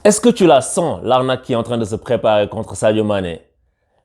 Est-ce que tu la sens, l'arnaque qui est en train de se préparer contre Sadio Mané?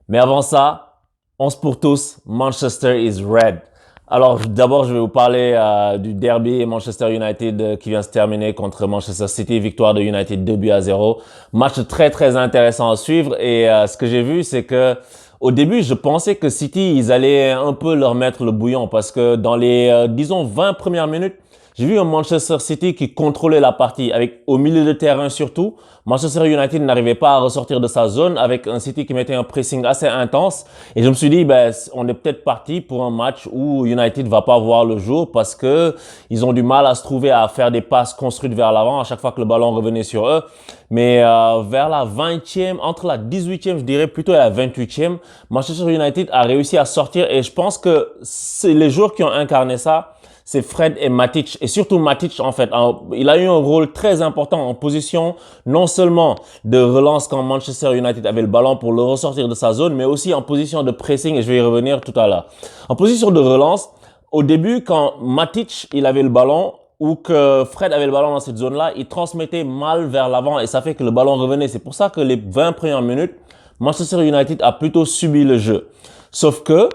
Mais avant ça, 11 pour tous, Manchester is red. Alors d'abord, je vais vous parler du derby Manchester United qui vient se terminer contre Manchester City, victoire de United 2 buts à 0. Match très très intéressant à suivre et ce que j'ai vu, c'est que au début, je pensais que City, ils allaient un peu leur mettre le bouillon parce que dans les, disons, 20 premières minutes, j'ai vu un Manchester City qui contrôlait la partie, avec au milieu de terrain surtout. Manchester United n'arrivait pas à ressortir de sa zone, avec un City qui mettait un pressing assez intense. Et je me suis dit, ben, on est peut-être parti pour un match où United va pas voir le jour parce que ils ont du mal à se trouver à faire des passes construites vers l'avant à chaque fois que le ballon revenait sur eux. Mais vers la 20e, entre la 18e, je dirais plutôt et la 28e, Manchester United a réussi à sortir et je pense que c'est les joueurs qui ont incarné ça, c'est Fred et Matic. Et surtout Matic, en fait, il a eu un rôle très important en position non seulement de relance quand Manchester United avait le ballon pour le ressortir de sa zone, mais aussi en position de pressing, et je vais y revenir tout à l'heure. En position de relance, au début, quand Matic, il avait le ballon, ou que Fred avait le ballon dans cette zone-là, il transmettait mal vers l'avant et ça fait que le ballon revenait. C'est pour ça que les 20 premières minutes, Manchester United a plutôt subi le jeu. Sauf que,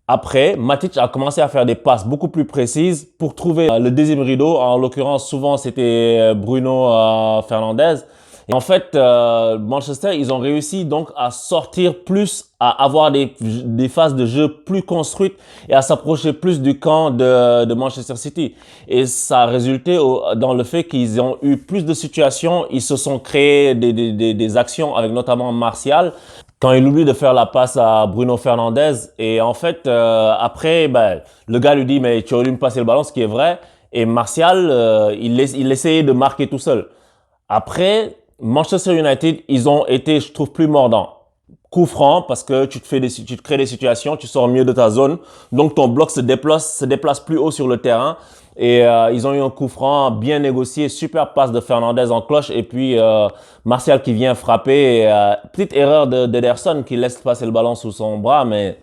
après, Matic a commencé à faire des passes beaucoup plus précises pour trouver le deuxième rideau. En l'occurrence, souvent, c'était Bruno Fernandes. Et en fait, Manchester, ils ont réussi donc à sortir plus, à avoir des phases de jeu plus construites et à s'approcher plus du camp de Manchester City. Et ça a résulté dans le fait qu'ils ont eu plus de situations. Ils se sont créés des actions avec notamment Martial quand il oublie de faire la passe à Bruno Fernandes. Et en fait, après, ben, le gars lui dit, mais tu aurais dû me passer le ballon, ce qui est vrai. Et Martial, il essayait de marquer tout seul. Après, Manchester United, ils ont été, je trouve, plus mordants. Coup franc, parce que tu te crées des situations, tu sors au milieu de ta zone. Donc, ton bloc se déplace plus haut sur le terrain. Et ils ont eu un coup franc bien négocié, super passe de Fernandez en cloche et puis Martial qui vient frapper. Et, petite erreur d'Ederson qui laisse passer le ballon sous son bras, mais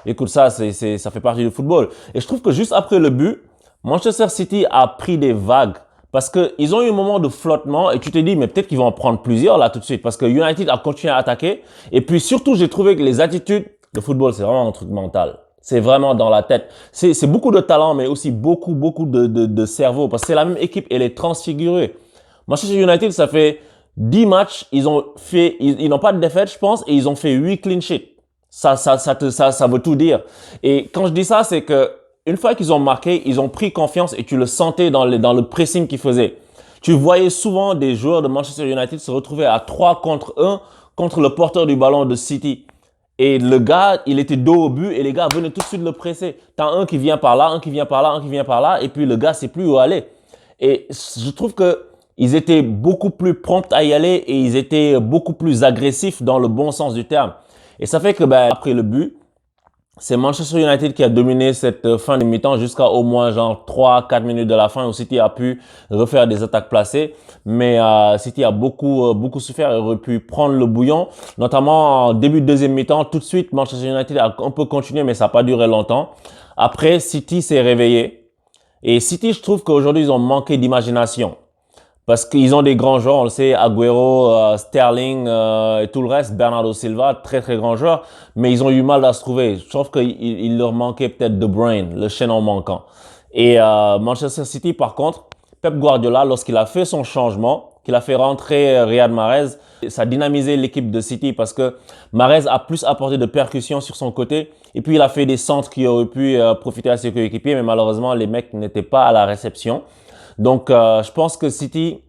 écoute ça, ça fait partie du football. Et je trouve que juste après le but, Manchester City a pris des vagues parce que ils ont eu un moment de flottement et tu te dis mais peut-être qu'ils vont en prendre plusieurs là tout de suite parce que United a continué à attaquer et puis surtout j'ai trouvé que les attitudes de football c'est vraiment un truc mental. C'est vraiment dans la tête. C'est beaucoup de talent, mais aussi beaucoup de cerveau. Parce que c'est la même équipe, elle est transfigurée. Manchester United, ça fait 10 matchs, ils n'ont pas de défaite, je pense, et ils ont fait 8 clean sheets. Ça veut tout dire. Et quand je dis ça, c'est que une fois qu'ils ont marqué, ils ont pris confiance et tu le sentais dans le pressing qu'ils faisaient. Tu voyais souvent des joueurs de Manchester United se retrouver à 3 contre 1 contre le porteur du ballon de City. Et le gars, il était dos au but et les gars venaient tout de suite le presser. T'as un qui vient par là, un qui vient par là, un qui vient par là et puis le gars sait plus où aller. Et je trouve que ils étaient beaucoup plus prompts à y aller et ils étaient beaucoup plus agressifs dans le bon sens du terme. Et ça fait que ben, après le but, c'est Manchester United qui a dominé cette fin de mi-temps jusqu'à au moins genre 3-4 minutes de la fin où City a pu refaire des attaques placées. Mais City a beaucoup souffert et aurait pu prendre le bouillon. Notamment en début de deuxième mi-temps, tout de suite Manchester United a un peu continué mais ça n'a pas duré longtemps. Après, City s'est réveillé. Et City, je trouve qu'aujourd'hui ils ont manqué d'imagination. Parce qu'ils ont des grands joueurs, on le sait, Agüero, Sterling et tout le reste, Bernardo Silva, très très grands joueurs, mais ils ont eu mal à se trouver. Je trouve qu'il leur manquait peut-être De Bruyne, le chaînon manquant. Et Manchester City, par contre, Pep Guardiola, lorsqu'il a fait son changement, qu'il a fait rentrer Riyad Mahrez, ça a dynamisé l'équipe de City parce que Mahrez a plus apporté de percussions sur son côté et puis il a fait des centres qui auraient pu profiter à ses coéquipiers, mais malheureusement, les mecs n'étaient pas à la réception. Donc, je pense que City,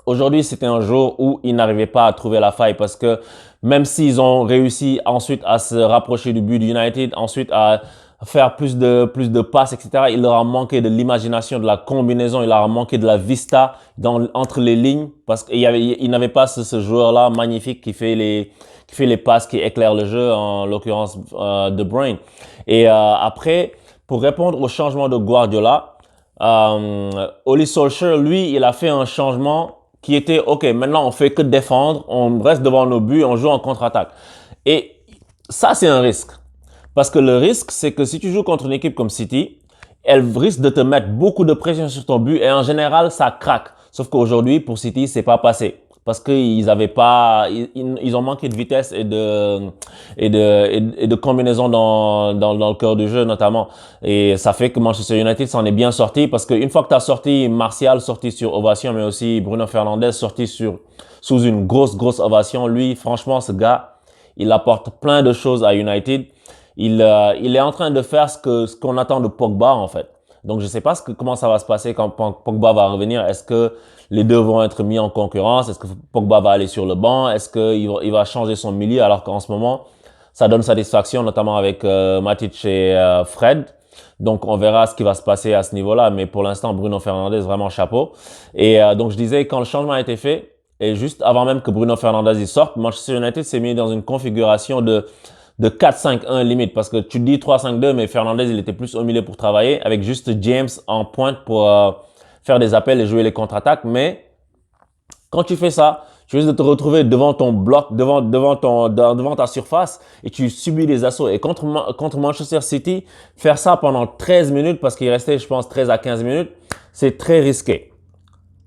aujourd'hui, c'était un jour où ils n'arrivaient pas à trouver la faille parce que même s'ils ont réussi ensuite à se rapprocher du but d'United, ensuite à faire plus de passes, etc., il leur a manqué de l'imagination, de la combinaison, il leur a manqué de la vista entre les lignes parce qu'il n'avait pas ce joueur-là magnifique qui fait les passes, qui éclaire le jeu, en l'occurrence De Bruyne. Et après, pour répondre au changement de Guardiola, Oli Solskjaer, lui, il a fait un changement qui était, OK, maintenant on fait que défendre, on reste devant nos buts, on joue en contre-attaque. Et ça, c'est un risque. Parce que le risque, c'est que si tu joues contre une équipe comme City, elle risque de te mettre beaucoup de pression sur ton but et en général, ça craque. Sauf qu'aujourd'hui, pour City, c'est pas passé. parce qu'ils avaient pas, ils ont manqué de vitesse et de combinaison dans le cœur du jeu notamment. Et ça fait que Manchester United s'en est bien sorti parce qu'une fois que tu as sorti Martial, sorti sur ovation, mais aussi Bruno Fernandes, sorti sous une grosse ovation, lui, franchement, ce gars, il apporte plein de choses à United. Il est en train de faire ce qu'on attend de Pogba, en fait. Donc, je sais pas comment ça va se passer quand Pogba va revenir. Est-ce que les deux vont être mis en concurrence? Est-ce que Pogba va aller sur le banc? Est-ce qu'il va changer son milieu alors qu'en ce moment, ça donne satisfaction, notamment avec Matic et Fred. Donc, on verra ce qui va se passer à ce niveau-là. Mais pour l'instant, Bruno Fernandes, vraiment chapeau. Et donc, je disais, quand le changement a été fait, et juste avant même que Bruno Fernandes y sorte, Manchester United s'est mis dans une configuration de 4-5-1 limite, parce que tu dis 3-5-2, mais Fernandes, il était plus au milieu pour travailler, avec juste James en pointe pour faire des appels et jouer les contre-attaques. Mais quand tu fais ça, tu risques de te retrouver devant ton bloc, devant ta surface, et tu subis des assauts. Et contre Manchester City, faire ça pendant 13 minutes, parce qu'il restait, je pense, 13 à 15 minutes, c'est très risqué.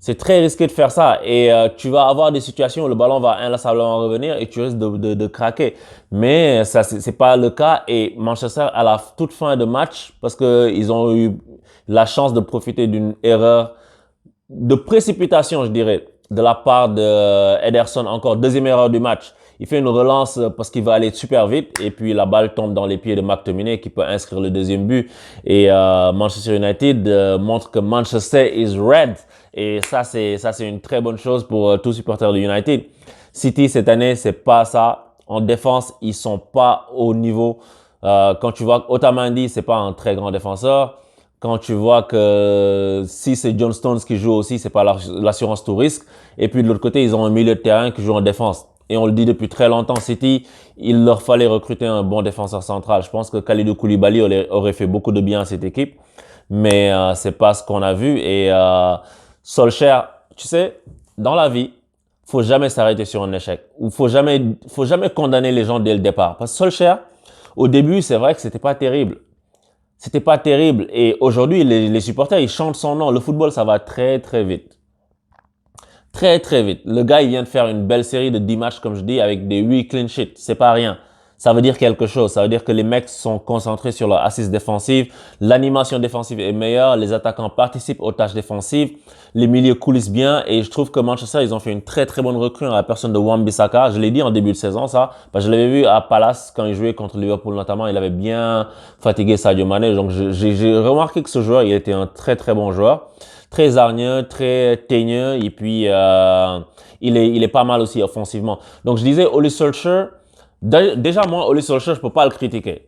C'est très risqué de faire ça et tu vas avoir des situations où le ballon va inlassablement revenir et tu risques de craquer. Mais ça, c'est pas le cas et Manchester, à la toute fin de match, parce que ils ont eu la chance de profiter d'une erreur de précipitation, je dirais, de la part de Ederson, encore deuxième erreur du match. Il fait une relance parce qu'il va aller super vite et puis la balle tombe dans les pieds de McTominay qui peut inscrire le deuxième but. Et Manchester United montre que Manchester is red. Et ça, c'est une très bonne chose pour tout supporter de United. City, cette année, c'est pas ça. En défense, ils sont pas au niveau. Quand tu vois Otamendi, c'est pas un très grand défenseur. Quand tu vois que si c'est John Stones qui joue aussi, c'est pas l'assurance tout risque. Et puis de l'autre côté, ils ont un milieu de terrain qui joue en défense. Et on le dit depuis très longtemps, City, il leur fallait recruter un bon défenseur central. Je pense que Kalidou Koulibaly aurait fait beaucoup de bien à cette équipe, mais c'est pas ce qu'on a vu. Et Solskjaer, tu sais, dans la vie, faut jamais s'arrêter sur un échec. Ou faut jamais condamner les gens dès le départ. Parce que Solskjaer, au début, c'est vrai que c'était pas terrible. C'était pas terrible. Et aujourd'hui, les supporters, ils chantent son nom. Le football, ça va très vite. Très vite. Le gars, il vient de faire une belle série de 10 matchs, comme je dis, avec des 8 clean sheets. C'est pas rien. Ça veut dire quelque chose. Ça veut dire que les mecs sont concentrés sur leur assise défensive. L'animation défensive est meilleure. Les attaquants participent aux tâches défensives. Les milieux coulissent bien. Et je trouve que Manchester, ils ont fait une très bonne recrue à la personne de Wan-Bissaka. Je l'ai dit en début de saison, ça. Parce que je l'avais vu à Palace quand il jouait contre Liverpool notamment. Il avait bien fatigué Sadio Mané. Donc, j'ai remarqué que ce joueur, il était un très bon joueur. Très hargneux, très teigneux. Et puis, il est pas mal aussi offensivement. Donc, je disais, Ole Solskjaer, déjà, moi, Ole Solskjaer, je peux pas le critiquer.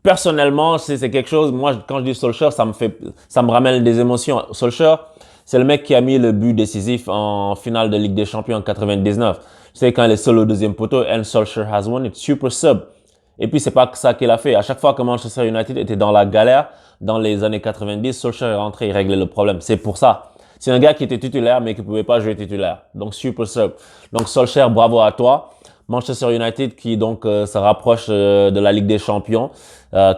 Personnellement, c'est quelque chose, moi, quand je dis Solskjaer, ça me ramène des émotions. Solskjaer, c'est le mec qui a mis le but décisif en finale de Ligue des Champions en 99. Tu sais, quand il est seul au deuxième poteau, and Solskjaer has won it, super sub. Et puis, c'est pas que ça qu'il a fait. À chaque fois que Manchester United était dans la galère, dans les années 90, Solskjaer est rentré, il réglait le problème. C'est pour ça. C'est un gars qui était titulaire, mais qui pouvait pas jouer titulaire. Donc, super sub. Donc, Solskjaer, bravo à toi. Manchester United qui donc se rapproche de la Ligue des Champions,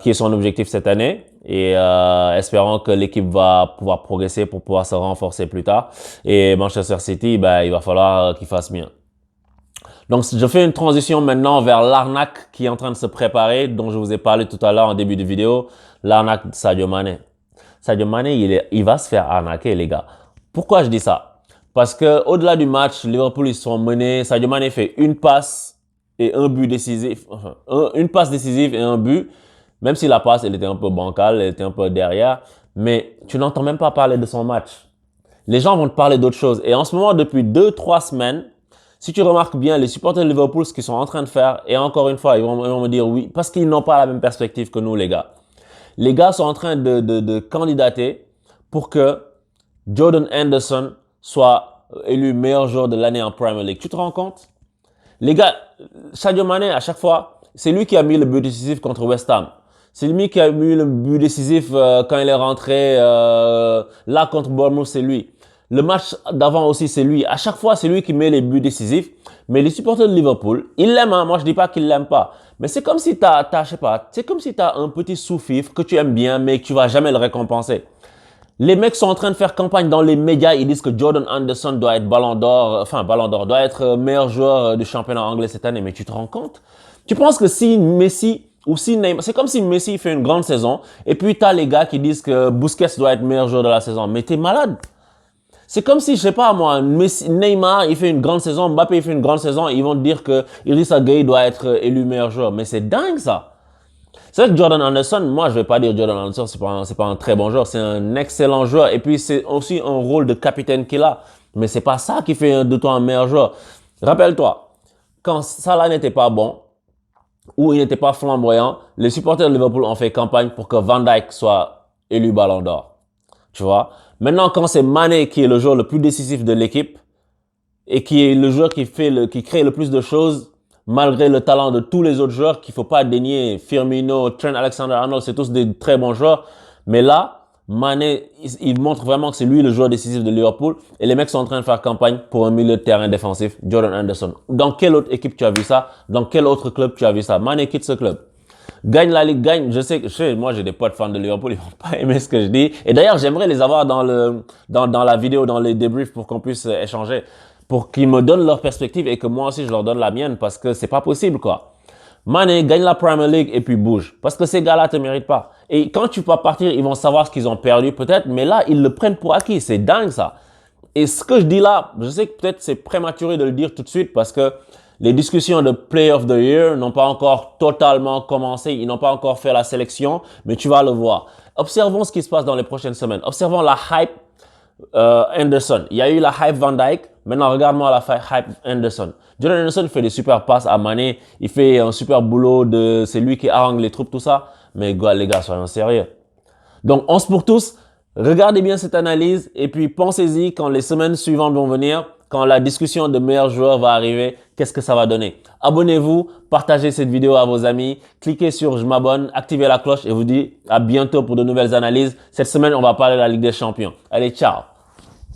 qui est son objectif cette année. Et espérons que l'équipe va pouvoir progresser pour pouvoir se renforcer plus tard. Et Manchester City, il va falloir qu'il fasse mieux. Donc, je fais une transition maintenant vers l'arnaque qui est en train de se préparer, dont je vous ai parlé tout à l'heure en début de vidéo, l'arnaque de Sadio Mané. Sadio Mané, il va se faire arnaquer, les gars. Pourquoi je dis ça? Parce que au-delà du match, Liverpool, ils sont menés. Sadio Mané fait une passe et un but décisif. Une passe décisive et un but. Même si la passe, elle était un peu bancale, elle était un peu derrière. Mais tu n'entends même pas parler de son match. Les gens vont te parler d'autre chose. Et en ce moment, depuis 2-3 semaines, si tu remarques bien, les supporters de Liverpool, ce qu'ils sont en train de faire, et encore une fois, ils vont me dire oui, parce qu'ils n'ont pas la même perspective que nous, les gars. Les gars sont en train de candidater pour que Jordan Henderson soit élu meilleur joueur de l'année en Premier League. Tu te rends compte? Les gars, Sadio Mané, à chaque fois, c'est lui qui a mis le but décisif contre West Ham. C'est lui qui a mis le but décisif quand il est rentré là contre Bournemouth, c'est lui. Le match d'avant aussi, c'est lui. À chaque fois, c'est lui qui met les buts décisifs. Mais les supporters de Liverpool, ils l'aiment, hein. Moi, je dis pas qu'ils l'aiment pas. Mais c'est comme si je sais pas, c'est comme si t'as un petit sous-fifre que tu aimes bien, mais que tu vas jamais le récompenser. Les mecs sont en train de faire campagne dans les médias. Ils disent que Jordan Anderson doit être ballon d'or, doit être meilleur joueur du championnat anglais cette année. Mais tu te rends compte? Tu penses que si Messi ou si Neymar, c'est comme si Messi fait une grande saison et puis t'as les gars qui disent que Busquets doit être meilleur joueur de la saison. Mais t'es malade. C'est comme si, je sais pas moi, Messi, Neymar, il fait une grande saison, Mbappé, il fait une grande saison, et ils vont te dire que Idrissa Gueye doit être élu meilleur joueur. Mais c'est dingue, ça. C'est vrai que Jordan Anderson, moi, je vais pas dire Jordan Anderson, c'est pas un très bon joueur, c'est un excellent joueur. Et puis, c'est aussi un rôle de capitaine qu'il a. Mais c'est pas ça qui fait de toi un meilleur joueur. Rappelle-toi, quand Salah n'était pas bon, ou il n'était pas flamboyant, les supporters de Liverpool ont fait campagne pour que Van Dijk soit élu Ballon d'Or. Tu vois? Maintenant, quand c'est Mané qui est le joueur le plus décisif de l'équipe, et qui est le joueur qui crée le plus de choses, malgré le talent de tous les autres joueurs, qu'il faut pas dénier. Firmino, Trent Alexander-Arnold, c'est tous des très bons joueurs. Mais là, Mané, il montre vraiment que c'est lui le joueur décisif de Liverpool. Et les mecs sont en train de faire campagne pour un milieu de terrain défensif, Jordan Anderson. Dans quelle autre équipe tu as vu ça? Dans quel autre club tu as vu ça? Mané quitte ce club. Gagne la Ligue, gagne. Moi j'ai des potes fans de Liverpool, ils vont pas aimer ce que je dis. Et d'ailleurs, j'aimerais les avoir dans la vidéo, dans les débriefs pour qu'on puisse échanger, pour qu'ils me donnent leur perspective et que moi aussi je leur donne la mienne parce que c'est pas possible, quoi. Mané gagne la Premier League et puis bouge. Parce que ces gars-là te méritent pas. Et quand tu vas partir, ils vont savoir ce qu'ils ont perdu peut-être, mais là, ils le prennent pour acquis. C'est dingue, ça. Et ce que je dis là, je sais que peut-être c'est prématuré de le dire tout de suite parce que les discussions de Play of the Year n'ont pas encore totalement commencé. Ils n'ont pas encore fait la sélection, mais tu vas le voir. Observons ce qui se passe dans les prochaines semaines. Observons la hype Anderson. Il y a eu la hype Van Dijk. Maintenant, regarde-moi la hype Anderson. Jordan Anderson fait des super passes à Mané. Il fait un super boulot c'est lui qui harangue les troupes, tout ça. Mais les gars, soyons sérieux. Donc, 11 pour tous. Regardez bien cette analyse et puis pensez-y quand les semaines suivantes vont venir, quand la discussion de meilleurs joueurs va arriver, qu'est-ce que ça va donner? Abonnez-vous, partagez cette vidéo à vos amis, cliquez sur je m'abonne, activez la cloche et vous dis à bientôt pour de nouvelles analyses. Cette semaine, on va parler de la Ligue des Champions. Allez, ciao!